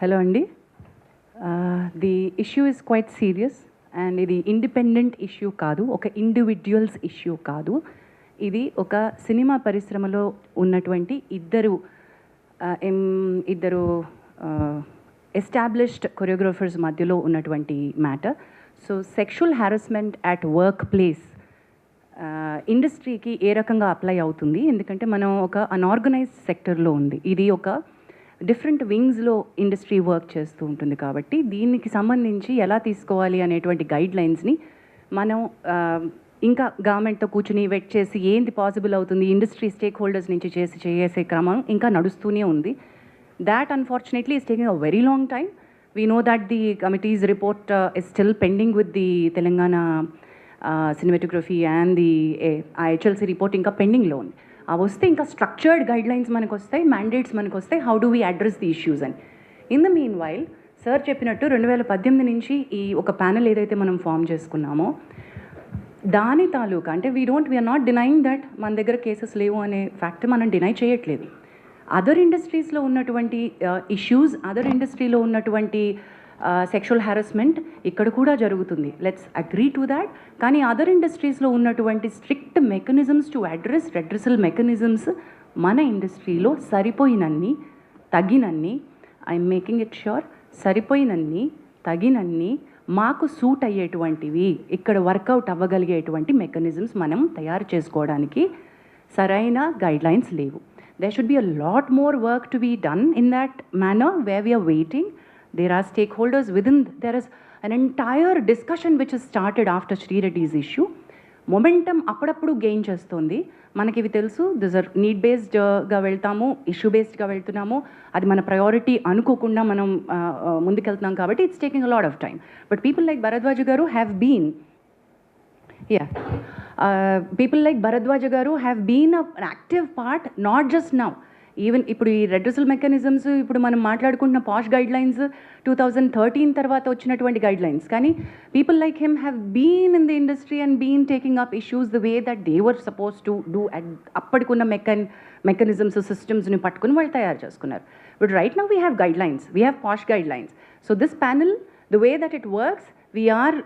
Hello అండి. The issue is quite serious and ఇది independent issue కాదు, ఒక ఇండివిజువల్స్ ఇష్యూ కాదు. ఇది ఒక సినిమా పరిశ్రమలో ఉన్నటువంటి ఇద్దరు ఎస్టాబ్లిష్డ్ కొరియోగ్రాఫర్స్ మధ్యలో ఉన్నటువంటి matter. So sexual harassment at work place ఇండస్ట్రీకి ఏ రకంగా అప్లై అవుతుంది, ఎందుకంటే మనం ఒక అన్ఆర్గనైజ్డ్ సెక్టర్లో ఉంది, ఇది ఒక డిఫరెంట్ వింగ్స్లో ఇండస్ట్రీ వర్క్ చేస్తూ ఉంటుంది. కాబట్టి దీనికి సంబంధించి ఎలా తీసుకోవాలి అనేటువంటి గైడ్ లైన్స్ని మనం ఇంకా గవర్నమెంట్తో కూర్చుని వెట్ చేసి ఏంది పాసిబుల్ అవుతుంది, ఇండస్ట్రీ స్టేక్ హోల్డర్స్ నుంచి చేసే క్రమం ఇంకా నడుస్తూనే ఉంది. That unfortunately is taking a very long time. We know that the committees report is still pending with the Telangana cinematography and the HLC report ఇంకా పెండింగ్లో ఉంది. అవి వస్తే ఇంకా స్ట్రక్చర్డ్ గైడ్ లైన్స్ మనకు వస్తాయి, మ్యాండేట్స్ మనకు వస్తాయి, how do we address the issues అని. In the meanwhile sir చెప్పినట్టు 2018 నుంచి ఈ ఒక ప్యానెల్ ఏదైతే మనం ఫామ్ చేసుకున్నామో దాని తాలూకా అంటే వీఆర్ నాట్ డినైయింగ్ దట్ మన దగ్గర కేసెస్ లేవు అనే ఫ్యాక్ట్ మనం డినై చేయట్లేదు. అదర్ ఇండస్ట్రీస్లో ఉన్నటువంటి ఇష్యూస్, అదర్ ఇండస్ట్రీలో ఉన్నటువంటి సెక్షువల్ హారాస్మెంట్ ఇక్కడ కూడా జరుగుతుంది, లెట్స్ అగ్రీ టు దాట్. కానీ అదర్ ఇండస్ట్రీస్లో ఉన్నటువంటి strict mechanisms to address redressal mechanisms మన ఇండస్ట్రీలో సరిపోయినన్ని తగినన్ని, ఐఎమ్ మేకింగ్ ఇట్ ష్యూర్, సరిపోయినన్ని తగినన్ని మాకు సూట్ అయ్యేటువంటివి ఇక్కడ వర్కౌట్ అవ్వగలిగేటువంటి మెకానిజమ్స్ మనం తయారు చేసుకోవడానికి సరైన గైడ్లైన్స్ లేవు. There should be a lot more work to be done in that manner where we are waiting. There are stakeholders within, there is an entire discussion which has started after Sri Reddy's issue. Momentum అప్పుడప్పుడు gain చేస్తుంది. మనకి ఇవి తెలుసు, this are need బేస్డ్గా వెళ్తాము, issue బేస్డ్గా వెళ్తున్నాము, అది మన priority అనుకోకుండా మనం ముందుకెళ్తున్నాం కాబట్టి it's taking a lot of time. But people like Bharadwaj గారు have been people like Bharadwaj garu have been an active part, not just now. Even ఇప్పుడు ఈ రెడ్రెసల్ మెకానిజమ్స్ ఇప్పుడు మనం మాట్లాడుకుంటున్న పాష్ గైడ్ లైన్స్ 2013 తర్వాత వచ్చినటువంటి గైడ్ లైన్స్, కానీ people like him have been in the industry and been taking up issues the way that they were suppose to do. అప్పటికున్న mechanisms సిస్టమ్స్ని పట్టుకుని వాళ్ళు తయారు చేసుకున్నారు. But right now we have guidelines, we have POSH guidelines. So this panel, the way that it works, we are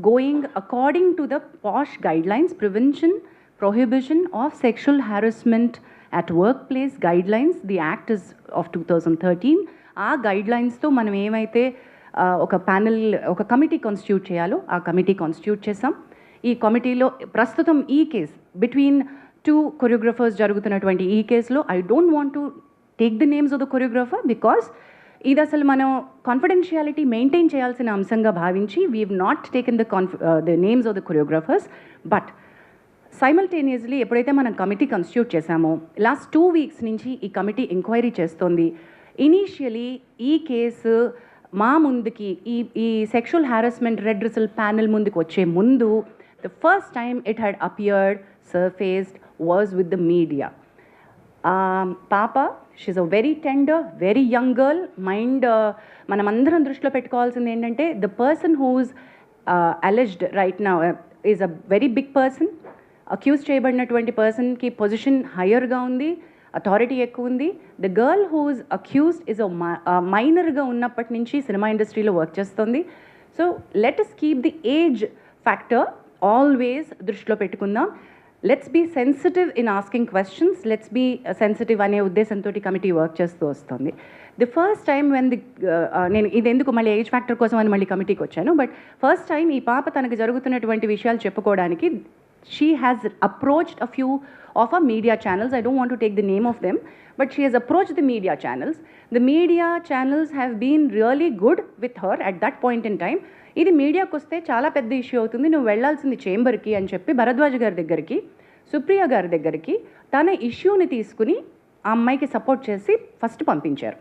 going according to the POSH guidelines, prevention, prohibition of sexual harassment at workplace guidelines. The act is of 2013. ఆ గైడ్లైన్స్తో మనం ఏమైతే ఒక panel, ఒక committee constitute చేయాలో ఆ committee constitute చేసాం. ఈ కమిటీలో ప్రస్తుతం ఈ కేస్ బిట్వీన్ 2 కొరియోగ్రాఫర్స్ జరుగుతున్నటువంటి ఈ కేసులో I don't want to take the names of the choreographer because ఇది అసలు మనం కాన్ఫిడెన్షియాలిటీ మెయింటైన్ చేయాల్సిన అంశంగా భావించి we have not taken the names of the choreographers. But simultaneously ఎప్పుడైతే మనం కమిటీ కాన్స్టిట్యూట్ చేశామో లాస్ట్ 2 వీక్స్ నుంచి ఈ కమిటీ ఎంక్వైరీ చేస్తోంది. ఇనీషియలీ ఈ కేసు మా ముందుకి ఈ సెక్షువల్ హారాస్మెంట్ రెడ్రెసల్ ప్యానెల్ ముందుకు వచ్చే ముందు the first time it had appeared, surfaced was with the media. పాప, she a very tender, very young girl. Mind మనమందరం దృష్టిలో పెట్టుకోవాల్సింది ఏంటంటే the person who's alleged right now is a very big person. Accuse చేయబడినటువంటి పర్సన్కి position హయ్యర్గా ఉంది, authority ఎక్కువ ఉంది. The girl who's accused is మైనర్గా ఉన్నప్పటి నుంచి సినిమా ఇండస్ట్రీలో వర్క్ చేస్తుంది. So let us keep the age factor always దృష్టిలో పెట్టుకుందాం. Let's be sensitive in asking questions, let's be sensitive అనే ఉద్దేశంతో కమిటీ వర్క్ చేస్తూ వస్తుంది. ది ఫస్ట్ టైం వెన్ నేను ఇది ఎందుకు మళ్ళీ ఏజ్ ఫ్యాక్టర్ కోసం అని మళ్ళీ కమిటీకి వచ్చాను, బట్ ఫస్ట్ టైం ఈ పాప తనకు జరుగుతున్నటువంటి విషయాలు చెప్పుకోవడానికి she has approached a few of our media channels. I don't want to take the name of them, but she has approached the media channels. The media channels have been really good with her at that point in time. ఇది మీడియాకి వస్తే చాలా పెద్ద issue అవుతుంది, నువ్వు వెళ్లాల్సింది చేంబర్కి అని చెప్పి భరద్వాజ్ గారి దగ్గరికి, సుప్రియ గారి దగ్గరికి తన ఇష్యూని తీసుకుని ఆ అమ్మాయికి సపోర్ట్ చేసి ఫస్ట్ పంపించారు.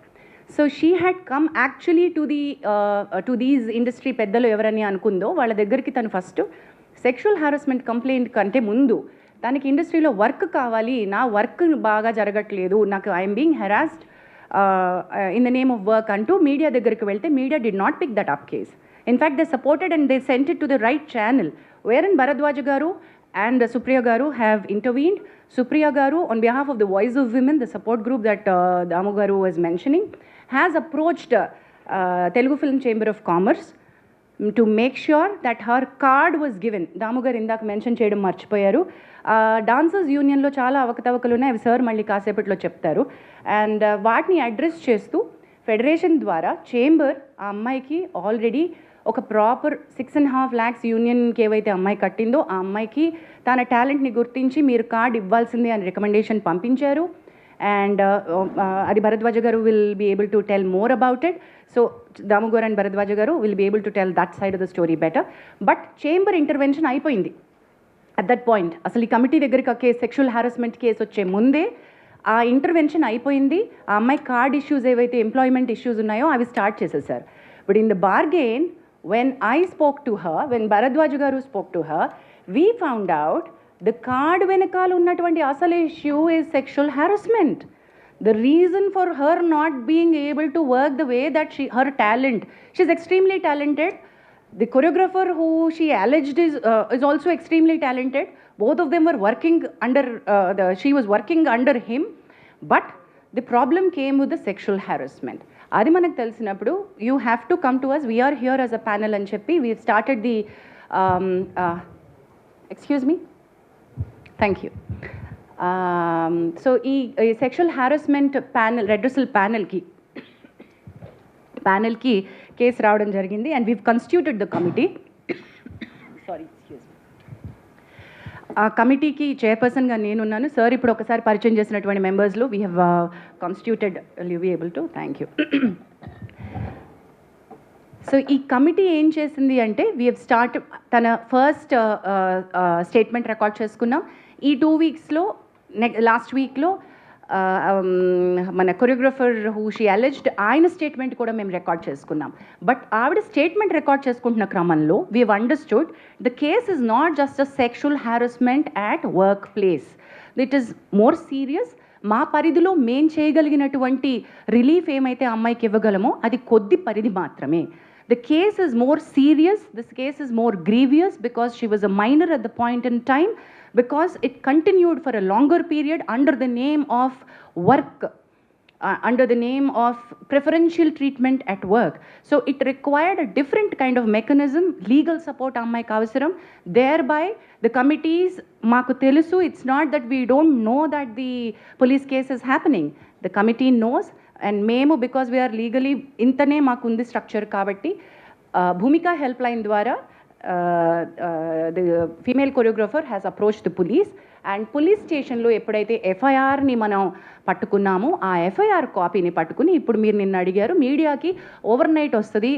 So she had come actually to these industry పెద్దలు ఎవరని అనుకుందో వాళ్ళ దగ్గరికి తను ఫస్ట్ సెక్షువల్ హారాస్మెంట్ కంప్లైంట్ కంటే ముందు తనకి ఇండస్ట్రీలో వర్క్ కావాలి, నా వర్క్ బాగా జరగట్లేదు, నాకు I'm being harassed in the name of work అంటూ మీడియా దగ్గరికి వెళ్తే media did not pick that up case. In fact, they supported and they sent it to the right channel, wherein Bharadwaj garu and Supriya garu have intervened. Supriya garu, on behalf of the Voice of Women, the support group that Damu garu was mentioning, has approached Telugu Film Chamber of Commerce to make sure that her card was given. దాము గారు ఇందాక mention చేయడం మర్చిపోయారు. Dancers యూనియన్లో చాలా అవకతవకలు ఉన్నాయి, అవి sir మళ్ళీ కాసేపట్లో చెప్తారు. అండ్ వాటిని అడ్రస్ చేస్తూ ఫెడరేషన్ ద్వారా చేంబర్ ఆ అమ్మాయికి ఆల్రెడీ ఒక ప్రాపర్ 6.5 lakhs యూనియన్కి ఏవైతే అమ్మాయి కట్టిందో ఆ అమ్మాయికి తన టాలెంట్ని గుర్తించి మీరు కార్డ్ ఇవ్వాల్సిందే అని రికమెండేషన్ పంపించారు. అండ్ అది Bharadwaj garu will be able to tell more about it. So Damu garu and Bharadwaj garu will be able to tell that side of the story better. But chamber intervention అయిపోయింది అట్ దట్ పాయింట్. అసలు ఈ కమిటీ దగ్గరికి ఆ case, sexual harassment case వచ్చే ముందే ఆ intervention అయిపోయింది. ఆ అమ్మాయి కార్డ్ ఇష్యూస్ ఏవైతే ఎంప్లాయ్మెంట్ ఇష్యూస్ ఉన్నాయో అవి స్టార్ట్ చేసేసారు. But in the bargain when I spoke to her, when Bharadwaj garu spoke to her, we found out the card venakal unnatuvanti asal issue is sexual harassment. The reason for her not being able to work the way that her talent, she's extremely talented. The choreographer who she alleged is also extremely talented. Both of them were working under she was working under him, but the problem came with the sexual harassment. అది మనకు తెలిసినప్పుడు you have to come to us, we're here as a panel అని చెప్పి we started the excuse me, thank you. So ఈ sexual harassment panel, redressal ప్యానల్కి case రావడం జరిగింది. And we've constituted the committee. Sorry, excuse me. ఆ కమిటీకి చైర్పర్సన్గా నేనున్నాను. సార్ ఇప్పుడు ఒకసారి పరిచయం చేసినటువంటి మెంబర్స్లో we have constituted, you be able to, thank you. So ఈ కమిటీ ఏం చేసింది అంటే వీ హ్యావ్ స్టార్ట్, తన ఫస్ట్ స్టేట్మెంట్ రికార్డ్ చేసుకున్నాం. ఈ 2 weeksలో లాస్ట్ వీక్లో మన కొరియోగ్రఫర్ హూ షీ అలెజ్డ్ ఆయన స్టేట్మెంట్ కూడా మేము రికార్డ్ చేసుకున్నాం. బట్ ఆవిడ స్టేట్మెంట్ రికార్డ్ చేసుకుంటున్న క్రమంలో we have understood the case is not just a sexual harassment at work place, it is more serious. మా పరిధిలో మేం చేయగలిగినటువంటి రిలీఫ్ ఏమైతే అమ్మాయికి ఇవ్వగలమో అది కొద్ది పరిధి మాత్రమే. The case is more serious, this case is more grievous because she was a minor at the point in time, because it continued for a longer period under the name of work, under the name of preferential treatment at work. So it required a different kind of mechanism, legal support ammayiki avasaram. Thereby the committees, maaku telusu, it's not that we don't know that the police case is happening. The committee knows, and మేము because we are legally ఇంతనే మాకు ఉంది structure కాబట్టి భూమిక help line ద్వారా the female choreographer has approach the police. And police స్టేషన్లో ఎప్పుడైతే ఎఫ్ఐఆర్ని మనం పట్టుకున్నామో ఆ ఎఫ్ఐఆర్ కాపీని పట్టుకుని, ఇప్పుడు మీరు నిన్న అడిగారు మీడియాకి ఓవర్ నైట్ వస్తుంది,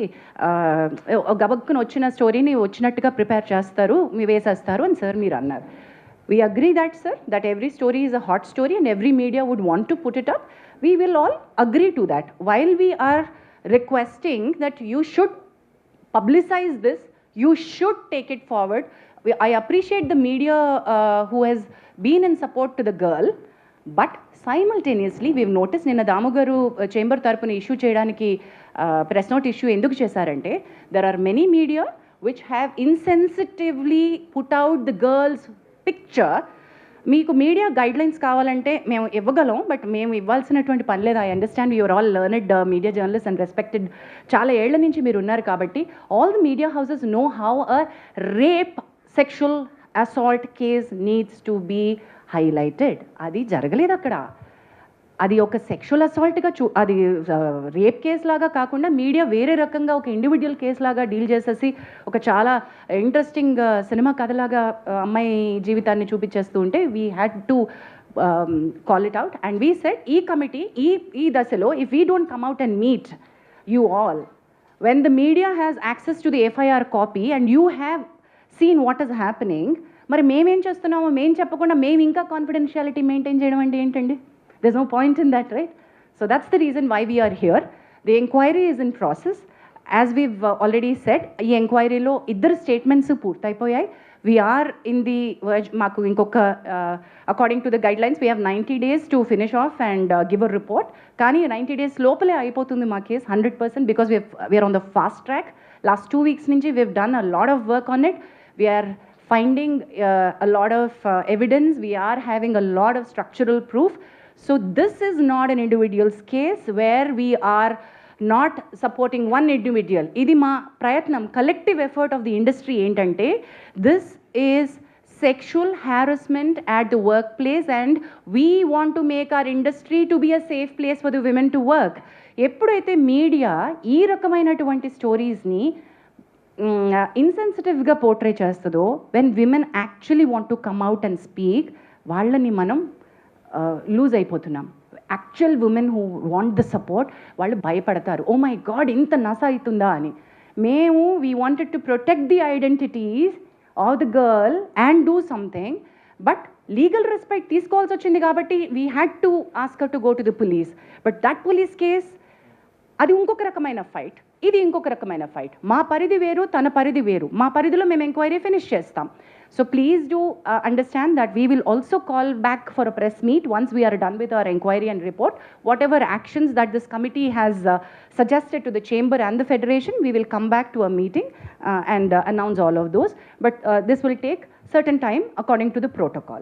గబక్కున వచ్చిన స్టోరీని వచ్చినట్టుగా ప్రిపేర్ చేస్తారు, వేసేస్తారు అని సార్ మీరు అన్నారు. We agree that, sir, that every story is a hot story and every media would want to put it up. We will all agree to that. While we are requesting that you should publicize this, you should take it forward. I appreciate the media who has been in support to the girl, but simultaneously we've noticed నిన్న దాము గారు chamber తరపున issue చేయడానికి press note issue ఎందుకు చేశారంటే, there are many media which have insensitively put out the girls picture. మీకు media guidelines కావాలంటే మేము ఇవ్వగలం, బట్ మేము ఇవ్వాల్సినటువంటి పని లేదు. I understand you're all learned media journalist and respected, చాలా ఏళ్ల నుంచి మీరు ఉన్నారు కాబట్టి all the media houses know how a rape sexual assault case needs to be highlighted. అది జరగలేదు అక్కడ. అది ఒక సెక్షువల్ అసాల్ట్గా అది రేప్ కేస్ లాగా కాకుండా మీడియా వేరే రకంగా ఒక ఇండివిజువల్ కేస్ లాగా డీల్ చేసేసి ఒక చాలా ఇంట్రెస్టింగ్ సినిమా కథలాగా అమ్మాయి జీవితాన్ని చూపించేస్తూ ఉంటే we had to call it out. And we said ఈ కమిటీ ఈ దశలో if we don't come out and meet you all, when the media has access to the FIR copy and you have seen what is happening, మరి మేమేం చేస్తున్నామో మేము చెప్పకుండా మేము ఇంకా కాన్ఫిడెన్షియాలిటీ మెయింటైన్ చేయడం అంటే ఏంటండి? There's no point in that, right? So that's the reason why we are here. The inquiry is in process. As we've already said, ఈ ఎంక్వైరీలో ఇద్దరు statements పూర్తయిపోయాయి. We are in the verge, మాకు ఇంకొక according to the guidelines we have 90 days to finish off and give a report. కానీ 90 days లోపలే అయిపోతుంది మా case 100% because we are on the fast track. Last 2 weeks నుంచి we've done a lot of work on it. We are finding a lot of evidence. We are having a lot of structural proof. So this is not an individual's case where we are not supporting one individual. ఇది మా ప్రయత్నం, collective effort of the industry ఏంటంటే this is sexual harassment at the workplace and we want to make our industry to be a safe place for the women to work. ఎప్పుడైతే media ఈ రకమైనటువంటి స్టోరీస్ని ఇన్సెన్సిటివ్గా portray చేస్తుందో, when women actually want to come out and speak, వాళ్ళని మనం loose అయిపోతున్నాం. Actual women who want the support వాళ్ళు భయపడతారు, oh my God ఇంత నస అవుతుందా అని. మేము we wanted to protect the identities of the girl and do something, but legal respect తీసుకోవాల్సి వచ్చింది కాబట్టి we had to ask to go to the police. But that police case అది ఇంకొక రకమైన ఫైట్, ఇది ఇంకొక రకమైన ఫైట్. మా పరిధి వేరు, తన పరిధి వేరు. మా పరిధిలో మేము ఎంక్వైరీ ఫినిష్ చేస్తాం. So please do understand that we will also call back for a press meet once we are done with our inquiry and report. Whatever actions that this committee has suggested to the chamber and the federation, we will come back to a meeting and announce all of those. But this will take certain time according to the protocol.